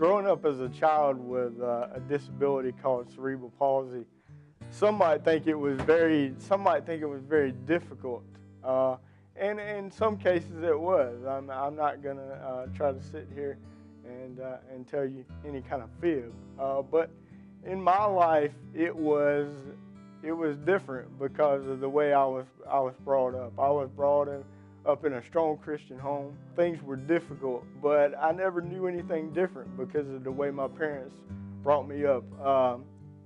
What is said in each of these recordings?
Growing up as a child with a disability called cerebral palsy, some might think it was very difficult, and in some cases it was. I'm not gonna try to sit here and tell you any kind of fib, but in my life it was different because of the way I was brought up. I was brought up in a strong Christian home. Things were difficult, but I never knew anything different because of the way my parents brought me up.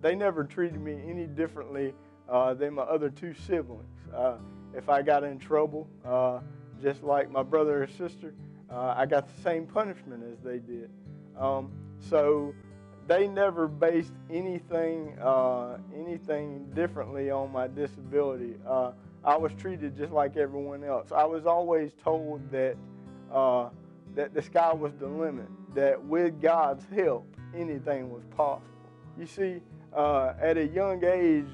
They never treated me any differently than my other two siblings. If I got in trouble, just like my brother or sister, I got the same punishment as they did. So they never based anything differently on my disability. I was treated just like everyone else. I was always told that the sky was the limit, that with God's help, anything was possible. You see, at a young age,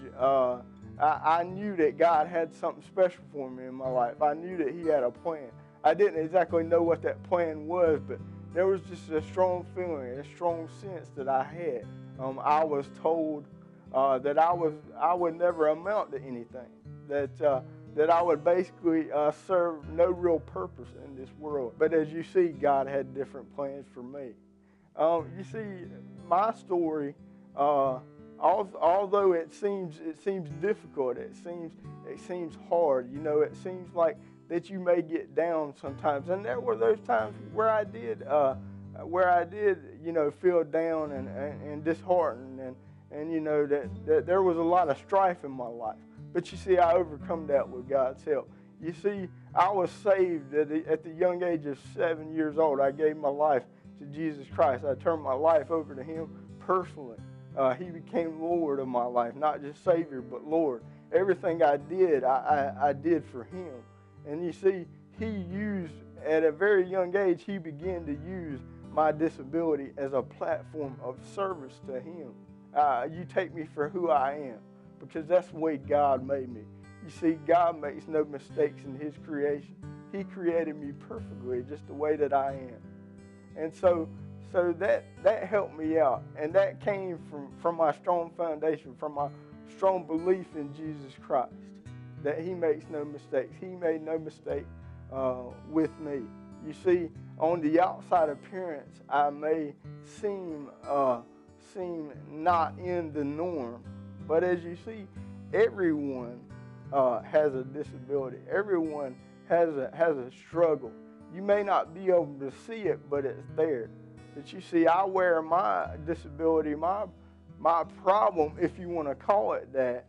I knew that God had something special for me in my life. I knew that He had a plan. I didn't exactly know what that plan was, but there was just a strong feeling, a strong sense that I had. I was told that I would never amount to anything, that I would basically serve no real purpose in this world. But as you see, God had different plans for me. You see, my story, although it seems difficult, it seems hard. You know, it seems like that you may get down sometimes, and there were those times where I did, you know, feel down and disheartened, and you know that there was a lot of strife in my life. But you see, I overcome that with God's help. You see, I was saved at the young age of 7 years old. I gave my life to Jesus Christ. I turned my life over to Him personally. He became Lord of my life, not just Savior, but Lord. Everything I did, I did for Him. And you see, He used, at a very young age, He began to use my disability as a platform of service to Him. You take me for who I am, because that's the way God made me. You see, God makes no mistakes in His creation. He created me perfectly, just the way that I am. And so that helped me out, and that came from my strong foundation, from my strong belief in Jesus Christ, that He makes no mistakes. He made no mistake with me. You see, on the outside appearance, I may seem not in the norm, but as you see, everyone has a disability. Everyone has a struggle. You may not be able to see it, but it's there. But you see, I wear my disability, my problem, if you want to call it that,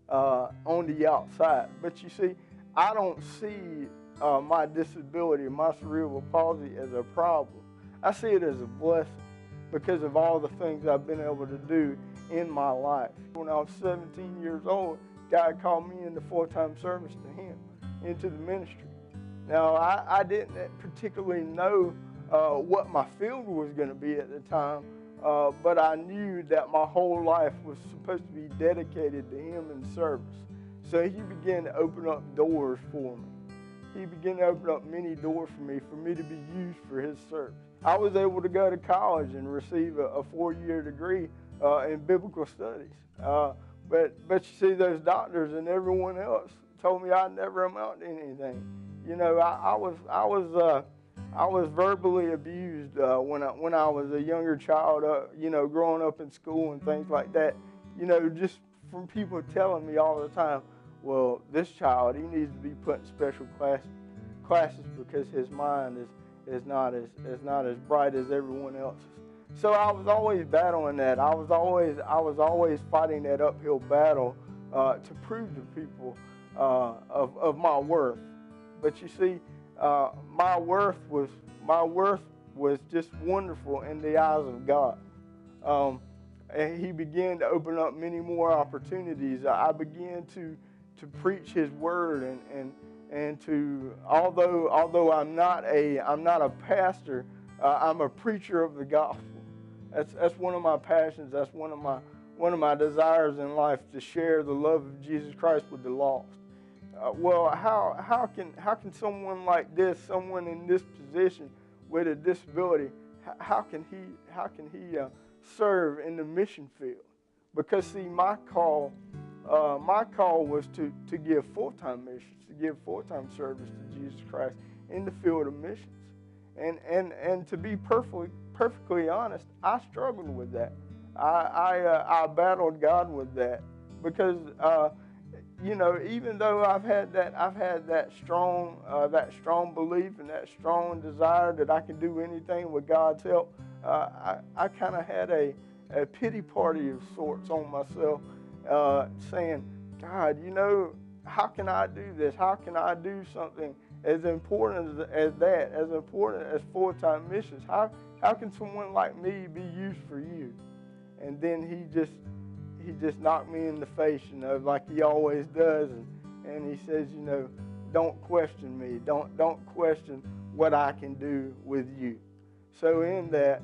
on the outside. But you see, I don't see my disability, my cerebral palsy, as a problem. I see it as a blessing because of all the things I've been able to do in my life. When I was 17 years old, God called me into full-time service to Him, into the ministry. Now, I didn't particularly know what my field was going to be at the time, but I knew that my whole life was supposed to be dedicated to Him in service. So He began to open up doors for me. He began to open up many doors for me to be used for His service. I was able to go to college and receive a 4-year degree in biblical studies. But you see, those doctors and everyone else told me I'd never amount to anything. You know, I was verbally abused when I was a younger child. You know, growing up in school and things like that. You know, just from people telling me all the time, well, this child, he needs to be put in special classes because his mind is not as bright as everyone else's. So I was always battling that. I was always fighting that uphill battle to prove to people of my worth. But you see, my worth was just wonderful in the eyes of God. And He began to open up many more opportunities. I began to preach His word and to, although I'm not a pastor, I'm a preacher of the gospel. That's one of my passions. That's one of my desires in life, to share the love of Jesus Christ with the lost. Well, how can someone like this, someone in this position with a disability, how can he serve in the mission field? Because see, my call was to give full-time missions, to give full-time service to Jesus Christ in the field of missions. And to be perfectly honest, I struggled with that. I battled God with that because even though I've had that strong belief and that strong desire that I can do anything with God's help, I kind of had a pity party of sorts on myself, saying, God, how can I do this? How can I do something as important as that, as important as full-time missions? How can someone like me be used for you? And then he just knocked me in the face, like he always does, and he says, don't question me. Don't question what I can do with you. So in that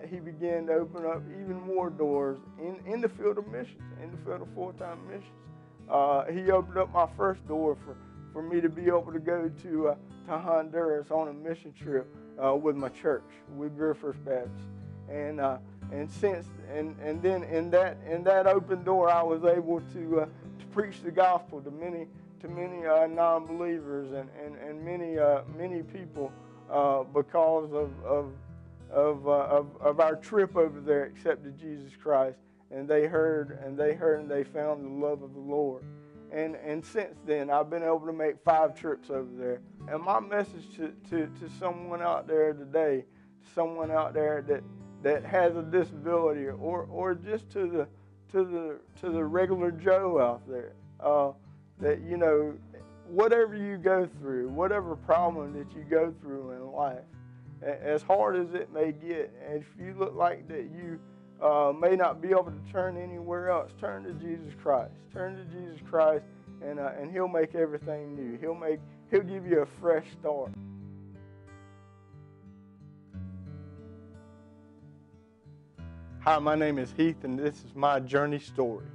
he began to open up even more doors in the field of missions, in the field of full-time missions. He opened up my first door for me to be able to go to Honduras on a mission trip with my church, with Greer First Baptist, and then in that open door, I was able to preach the gospel to many non-believers and many people because of our trip over there accepted Jesus Christ, and they heard and they found the love of the Lord. And since then, I've been able to make 5 trips over there. And my message to someone out there today, someone out there that has a disability, or just to the regular Joe out there, that whatever you go through, whatever problem that you go through in life, as hard as it may get, and if you look like that you may not be able to turn anywhere else, turn to Jesus Christ. Turn to Jesus Christ, and He'll make everything new. He'll give you a fresh start. Hi, my name is Heath, and this is my journey story.